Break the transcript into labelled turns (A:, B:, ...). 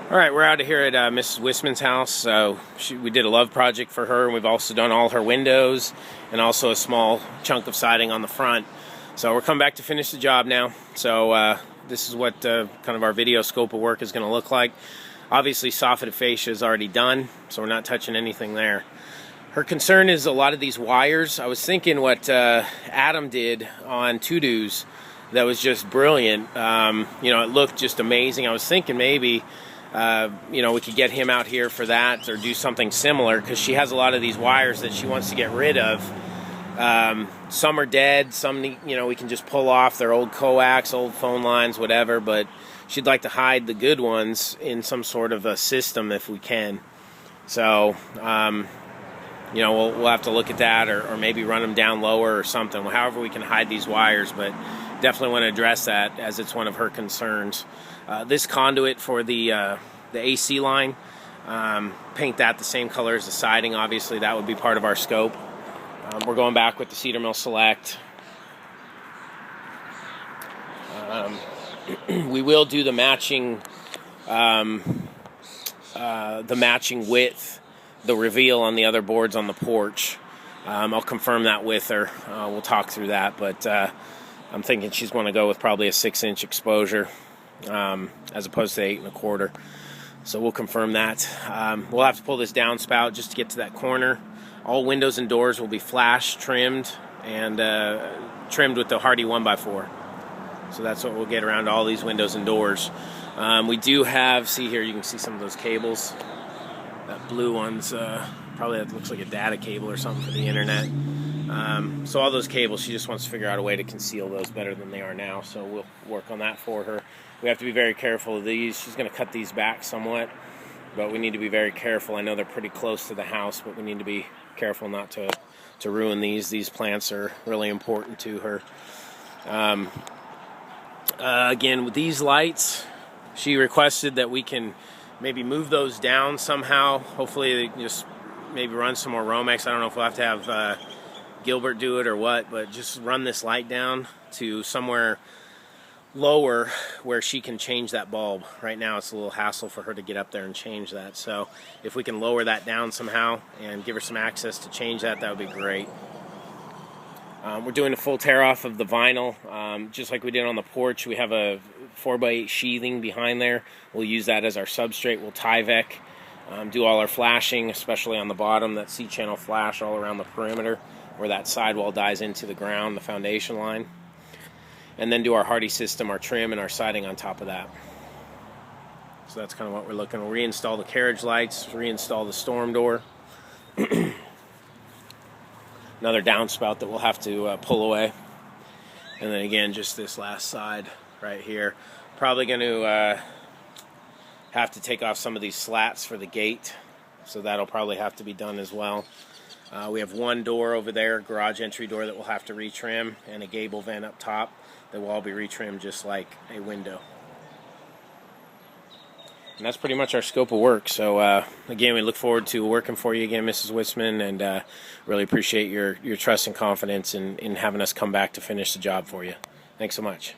A: All right, we're out of here at Mrs. Whisman's house. So we did a love project for her, and we've also done all her windows and also a small chunk of siding on the front. So we're coming back to finish the job now. So this is what kind of our video scope of work is going to look like. Obviously, soffit fascia is already done, so we're not touching anything there. Her concern is a lot of these wires. I was thinking what Adam did on to-dos that was just brilliant. You know, it looked just amazing. I was thinking maybe you know, we could get him out here for that or do something similar, because she has a lot of these wires that she wants to get rid of. Some are dead, some, you know, we can just pull off. They're old coax, old phone lines, whatever, but she'd like to hide the good ones in some sort of a system if we can. So, you know, we'll have to look at that, or maybe run them down lower or something, however we can hide these wires, but definitely want to address that as it's one of her concerns. This conduit for the AC line, paint that the same color as the siding. Obviously, that would be part of our scope. We're going back with the Cedar Mill Select. We will do the matching width, the reveal on the other boards on the porch. I'll confirm that with her. We'll talk through that, but I'm thinking she's going to go with probably a 6-inch exposure as opposed to 8 1/4. So we'll confirm that. We'll have to pull this downspout just to get to that corner. All windows and doors will be flash trimmed and trimmed with the Hardie 1x4. So that's what we'll get around all these windows and doors. We do have, see here, you can see some of those cables. That blue one's probably, that looks like a data cable or something for the internet. So all those cables, she just wants to figure out a way to conceal those better than they are now. So we'll work on that for her. We have to be very careful of these. She's going to cut these back somewhat, but we need to be very careful. I know they're pretty close to the house, but we need to be careful not to ruin these. These plants are really important to her. Again, with these lights, she requested that we can maybe move those down somehow. Hopefully, they just maybe run some more Romex. I don't know if we'll have to have Gilbert do it or what, but just run this light down to somewhere lower where she can change that bulb. Right now it's a little hassle for her to get up there and change that, so if we can lower that down somehow and give her some access to change that, that would be great. We're doing a full tear off of the vinyl, just like we did on the porch. We have a 4x8 sheathing behind there. We'll use that as our substrate. We'll Tyvek, do all our flashing, especially on the bottom, that C-channel flash all around the perimeter where that sidewall dies into the ground, the foundation line. And then do our Hardie system, our trim, and our siding on top of that. So that's kind of what we're looking. We'll reinstall the carriage lights, reinstall the storm door. Another downspout that we'll have to pull away. And then again, just this last side right here. Probably going to have to take off some of these slats for the gate. So that'll probably have to be done as well. We have one door over there, garage entry door, that we'll have to retrim, and a gable vent up top that will all be retrimmed just like a window. And that's pretty much our scope of work. So again, we look forward to working for you again, Mrs. Whisman, and really appreciate your trust and confidence in having us come back to finish the job for you. Thanks so much.